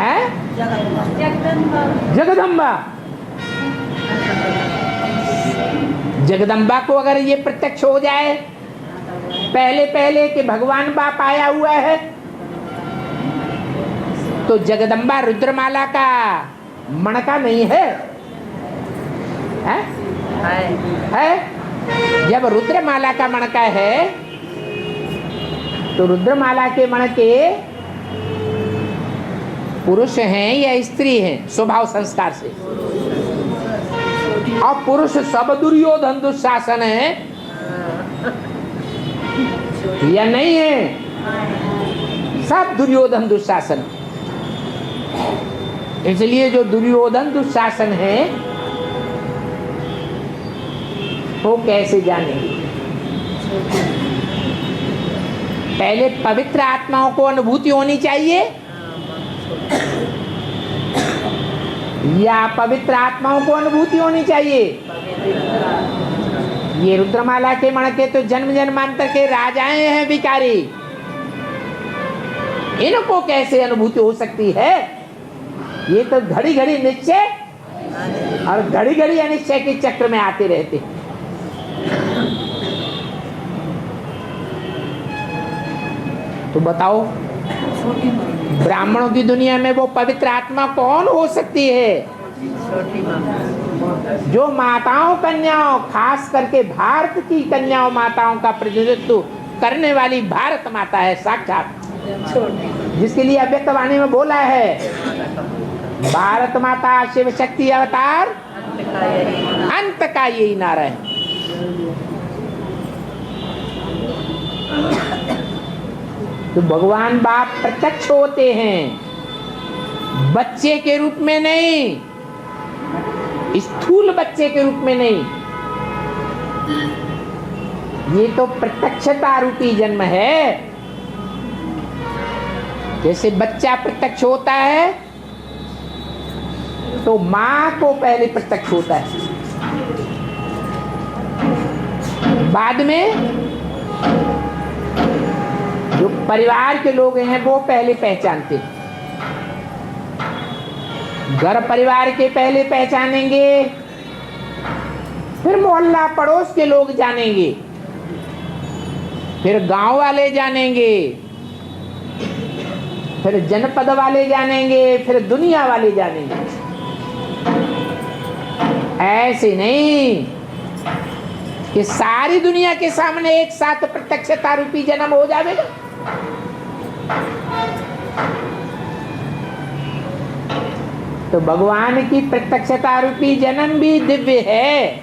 है जगदम्बा। जगदम्बा को अगर ये प्रत्यक्ष हो जाए पहले पहले कि भगवान बाप आया हुआ है, तो जगदम्बा रुद्रमाला का मणका नहीं है? है? जब रुद्रमाला का मणका है तो रुद्रमाला के मणके पुरुष हैं या स्त्री हैं स्वभाव संस्कार से? और पुरुष सब दुर्योधन दुशासन है या नहीं है? सब दुर्योधन दुशासन। इसलिए जो दुर्योधन दुशासन है वो कैसे जानेंगे? पहले पवित्र आत्माओं को अनुभूति होनी चाहिए या पवित्र आत्माओं को अनुभूति होनी चाहिए? ये रुद्रमाला के मणके तो जन्म जन्मांतर के राजाएं हैं भिखारी, इनको कैसे अनुभूति हो सकती है? ये तो घड़ी घड़ी निश्चय और घड़ी घड़ी अनिश्चय के चक्र में आते रहते। तो बताओ ब्राह्मणों की दुनिया में वो पवित्र आत्मा कौन हो सकती है? जो माताओं कन्याओं, खास करके भारत की कन्याओं माताओं का प्रतिनिधित्व करने वाली भारत माता है साक्षात, जिसके लिए अव्यक्तवाणी में बोला है भारत माता शिव शक्ति अवतार अंत का यही नारा है। तो भगवान बाप प्रत्यक्ष होते हैं, बच्चे के रूप में नहीं, स्थूल बच्चे के रूप में नहीं। ये तो प्रत्यक्षता रूपी जन्म है। जैसे बच्चा प्रत्यक्ष होता है तो मां को पहले प्रत्यक्ष होता है, बाद में जो परिवार के लोग हैं वो पहले पहचानते। घर परिवार के पहले पहचानेंगे, फिर मोहल्ला पड़ोस के लोग जानेंगे, फिर गांव वाले जानेंगे, फिर जनपद वाले जानेंगे, फिर दुनिया वाले जानेंगे। ऐसे नहीं कि सारी दुनिया के सामने एक साथ प्रत्यक्षता रूपी जन्म हो जाएगा। तो भगवान की प्रत्यक्षता रूपी जन्म भी दिव्य है,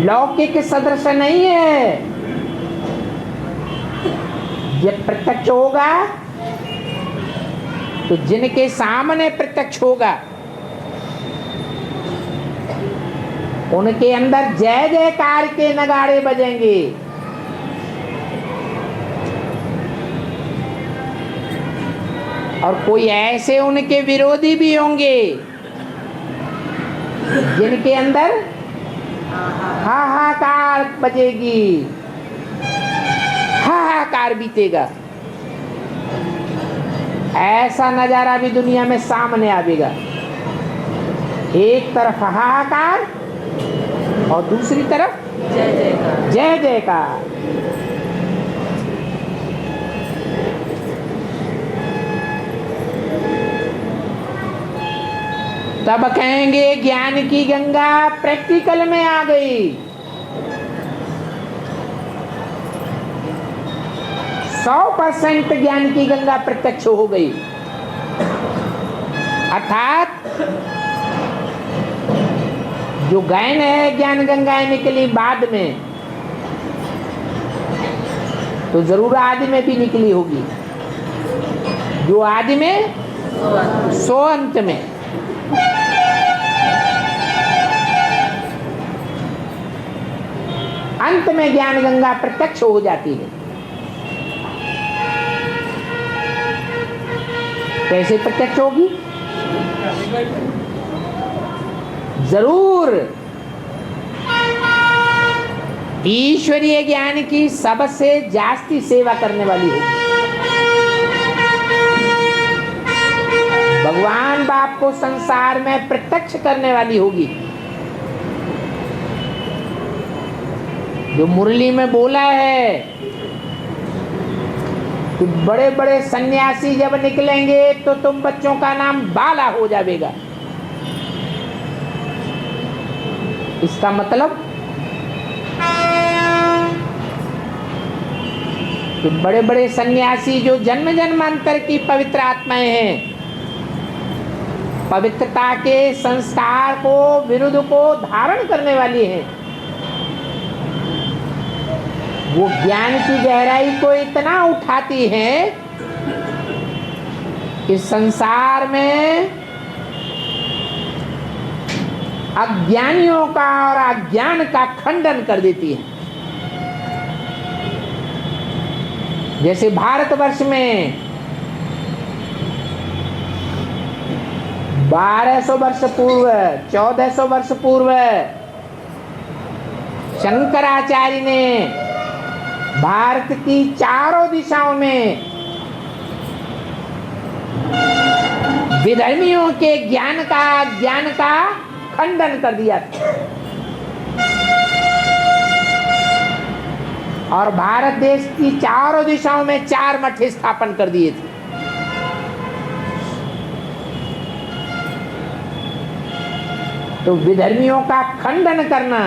लौकिक सदृश नहीं है। जब प्रत्यक्ष होगा तो जिनके सामने प्रत्यक्ष होगा उनके अंदर जय जयकार के नगाड़े बजेंगे। और कोई ऐसे उनके विरोधी भी होंगे जिनके अंदर हाहाकार बजेगी, हाहाकार बीतेगा। ऐसा नजारा भी दुनिया में सामने आवेगा। एक तरफ हाहाकार और दूसरी तरफ
जय जयकार।
जय जयकार। तब कहेंगे ज्ञान की गंगा प्रैक्टिकल में आ गई। 100% ज्ञान की गंगा प्रत्यक्ष हो गई। अर्थात जो गायन है ज्ञान गंगा निकली बाद में, तो जरूर आदि में भी निकली होगी। जो आदि में सो अंत में। अंत में ज्ञान गंगा प्रत्यक्ष हो जाती है। कैसे प्रत्यक्ष होगी? जरूर ईश्वरीय ज्ञान की सबसे जास्ती सेवा करने वाली होगी। भगवान बाप को संसार में प्रत्यक्ष करने वाली होगी। जो मुरली में बोला है कि बड़े बड़े सन्यासी जब निकलेंगे तो तुम बच्चों का नाम बाला हो जाएगा। इसका मतलब कि बड़े बड़े सन्यासी जो जन्म जन्मांतर की पवित्र आत्माएं हैं, पवित्रता के संस्कार को, विरुद्ध को धारण करने वाली हैं, वो ज्ञान की गहराई को इतना उठाती हैं कि संसार में अज्ञानियों का और अज्ञान का खंडन कर देती है। जैसे भारतवर्ष में 1200 वर्ष पूर्व, 1400 वर्ष पूर्व शंकराचार्य ने भारत की चारों दिशाओं में विधर्मियों के ज्ञान का खंडन कर दिया था और भारत देश की चारों दिशाओं में 4 मठ स्थापन कर दिए थे। तो विधर्मियों का खंडन करना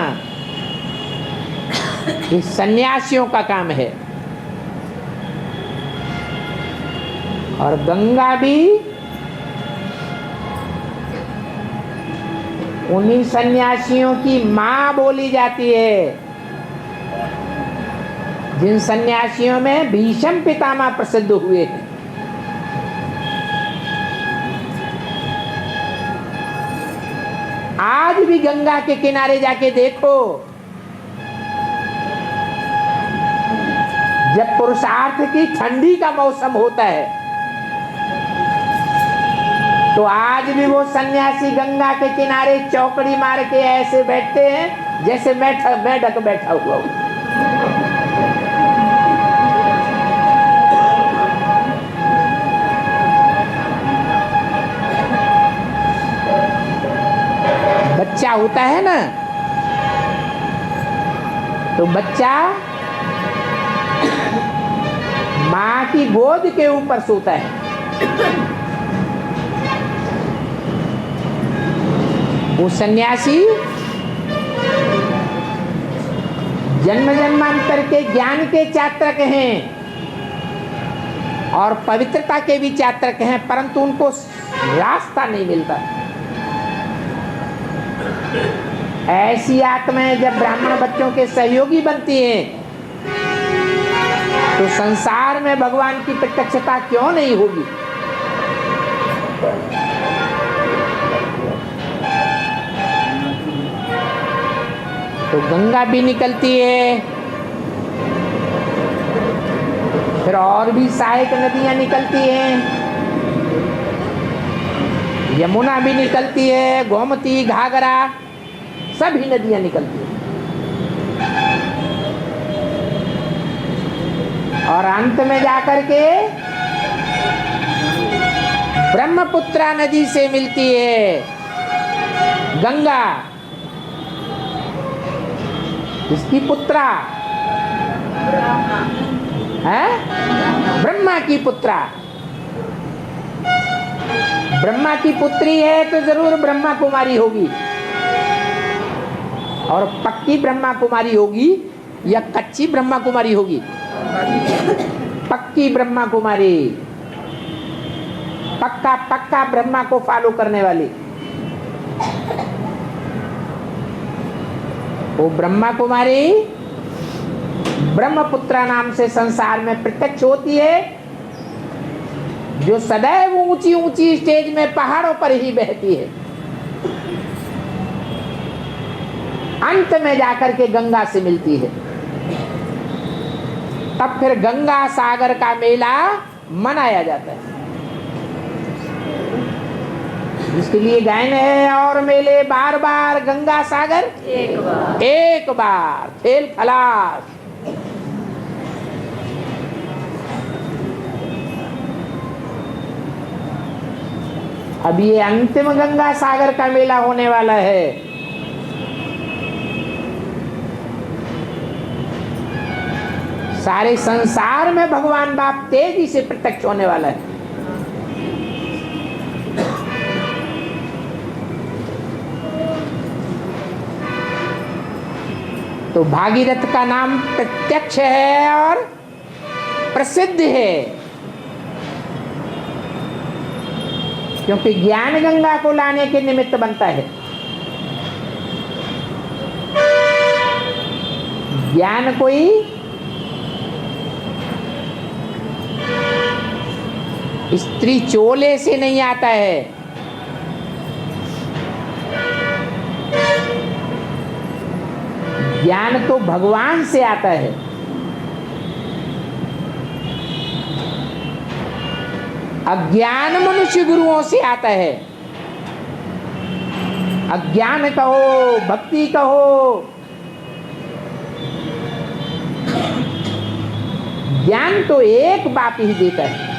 इस सन्यासियों का काम है। और गंगा भी उन्हीं सन्यासियों की मां बोली जाती है जिन सन्यासियों में भीष्म पितामह प्रसिद्ध हुए हैं। आज भी गंगा के किनारे जाके देखो, जब पुरुषार्थ की ठंडी का मौसम होता है तो आज भी वो सन्यासी गंगा के किनारे चौकड़ी मार के ऐसे बैठते हैं जैसे मेढक बैठा हुआ हो। बच्चा होता है ना, तो बच्चा मां की गोद के ऊपर सोता है। वो सन्यासी जन्म जन्मांतर के ज्ञान के चात्रक हैं और पवित्रता के भी चात्रक हैं, परंतु उनको रास्ता नहीं मिलता। ऐसी आत्माएं जब ब्राह्मण बच्चों के सहयोगी बनती हैं तो संसार में भगवान की प्रत्यक्षता क्यों नहीं होगी? तो गंगा भी निकलती है, फिर और भी सहायक नदियां निकलती हैं, यमुना भी निकलती है, गोमती, घाघरा, सभी नदियां निकलती हैं। और अंत में जाकर के ब्रह्मपुत्रा नदी से मिलती है गंगा। किसकी पुत्रा है? ब्रह्मा की पुत्रा। ब्रह्मा की पुत्री है तो जरूर ब्रह्मा कुमारी होगी। और पक्की ब्रह्मा कुमारी होगी या कच्ची ब्रह्मा कुमारी होगी? पक्की ब्रह्मा कुमारी, पक्का ब्रह्मा को फॉलो करने वाली। वो ब्रह्मा कुमारी ब्रह्मपुत्रा नाम से संसार में प्रत्यक्ष होती है, जो सदैव ऊंची ऊंची स्टेज में पहाड़ों पर ही बहती है। अंत में जाकर के गंगा से मिलती है। तब फिर गंगा सागर का मेला मनाया जाता है। इसके लिए गायन है, और मेले बार बार गंगा सागर एक बार खेल खलास। अब ये अंतिम गंगा सागर का मेला होने वाला है। सारे संसार में भगवान बाप तेजी से प्रत्यक्ष होने वाला है। तो भागीरथ का नाम प्रत्यक्ष है और प्रसिद्ध है, क्योंकि ज्ञान गंगा को लाने के निमित्त बनता है। ज्ञान कोई स्त्री चोले से नहीं आता है, ज्ञान तो भगवान से आता है। अज्ञान मनुष्य गुरुओं से आता है। अज्ञान कहो, भक्ति कहो, ज्ञान तो एक बाप ही देता है।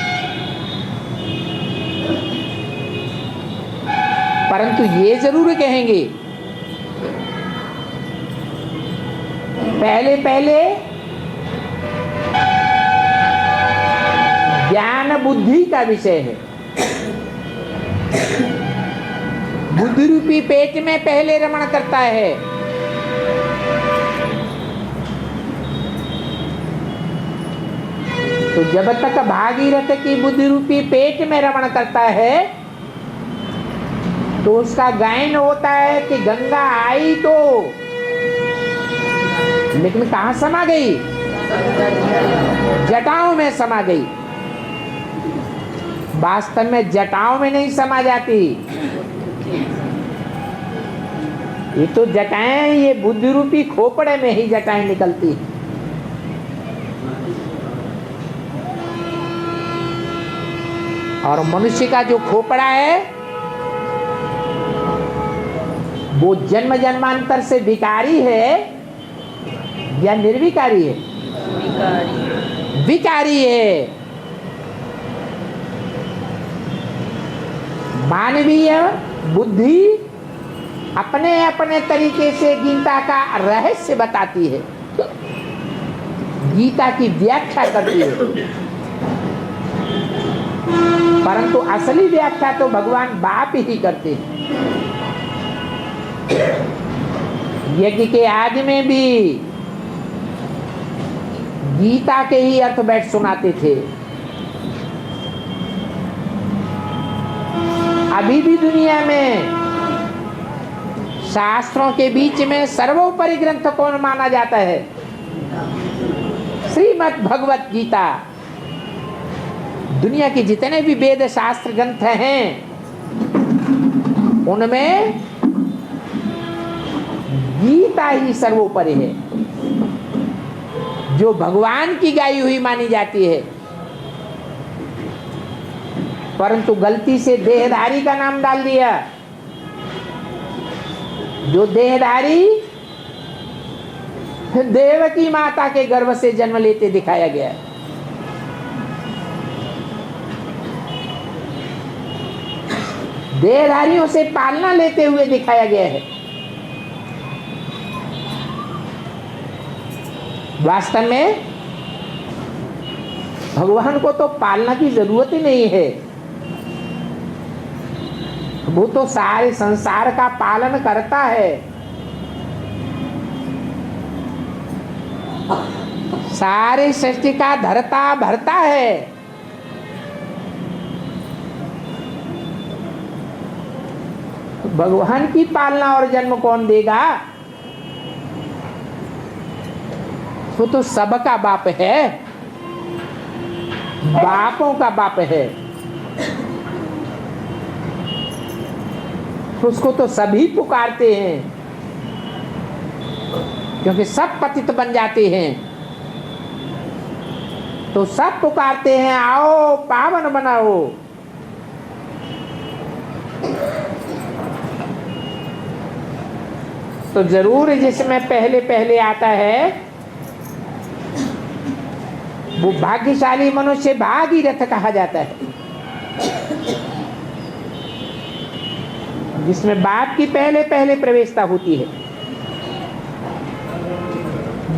परंतु ये जरूर कहेंगे, पहले पहले ज्ञान बुद्धि का विषय है। बुद्धि रूपी पेट में पहले रमण करता है। तो जब तक भागीरथ की बुद्धि रूपी पेट में रमण करता है तो उसका गायन होता है कि गंगा आई तो, लेकिन कहां समा गई? जटाओं में समा गई। वास्तव में जटाओं में नहीं समा जाती। ये तो जटाएं, ये बुद्धि रूपी खोपड़े में ही जटाएं निकलती। और मनुष्य का जो खोपड़ा है वो जन्म जन्मांतर से विकारी है या निर्विकारी है? विकारी है। मानवीय बुद्धि अपने अपने तरीके से गीता का रहस्य बताती है, गीता की व्याख्या करती है, परंतु असली व्याख्या तो भगवान बाप ही करते हैं। यज्ञ के आदि में भी गीता के ही अर्थ बैठ सुनाते थे। अभी भी दुनिया में शास्त्रों के बीच में सर्वोपरि ग्रंथ कौन माना जाता है? श्रीमद् भगवत गीता। दुनिया के जितने भी वेद शास्त्र ग्रंथ हैं उनमें गीता ही सर्वोपरि है, जो भगवान की गाई हुई मानी जाती है। परंतु गलती से देहधारी का नाम डाल दिया। जो देहधारी देवकी माता के गर्भ से जन्म लेते दिखाया गया है। देहधारियों से पालना लेते हुए दिखाया गया है। वास्तव में भगवान को तो पालना की जरूरत ही नहीं है, वो तो सारे संसार का पालन करता है। सारे सृष्टि का धरता भरता है। भगवान की पालना और जन्म कौन देगा? वो तो सबका बाप है, बापों का बाप है। उसको तो सभी पुकारते हैं, क्योंकि सब पतित बन जाते हैं। तो सब पुकारते हैं, आओ पावन बनाओ। तो जरूर जिसमें पहले पहले आता है वो भाग्यशाली मनुष्य भागीरथ कहा जाता है। जिसमें बाप की पहले पहले प्रवेशता होती है।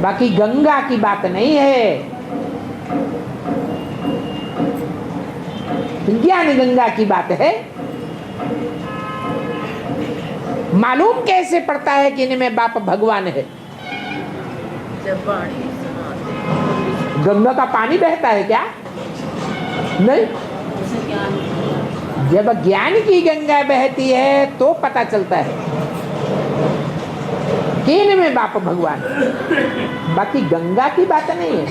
बाकी गंगा की बात नहीं है, ज्ञान गंगा की बात है। मालूम कैसे पड़ता है कि इनमें बाप भगवान है? गंगा का पानी बहता है क्या? नहीं, जब ज्ञान की गंगा बहती है तो पता चलता है कि इनमें बाप भगवान है। बाकी गंगा की बात नहीं है,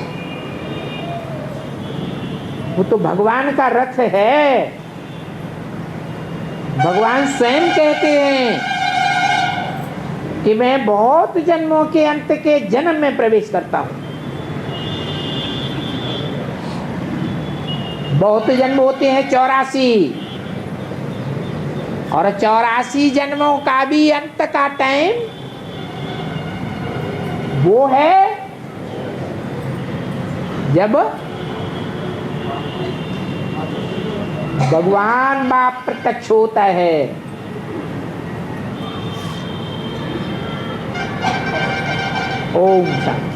वो तो भगवान का रथ है। भगवान स्वयं कहते हैं कि मैं बहुत जन्मों के अंत के जन्म में प्रवेश करता हूं। बहुत जन्म होते हैं 84, और 84 जन्मों का भी अंत का टाइम वो है जब भगवान बाप प्रत्यक्ष होता है। ओम शांति।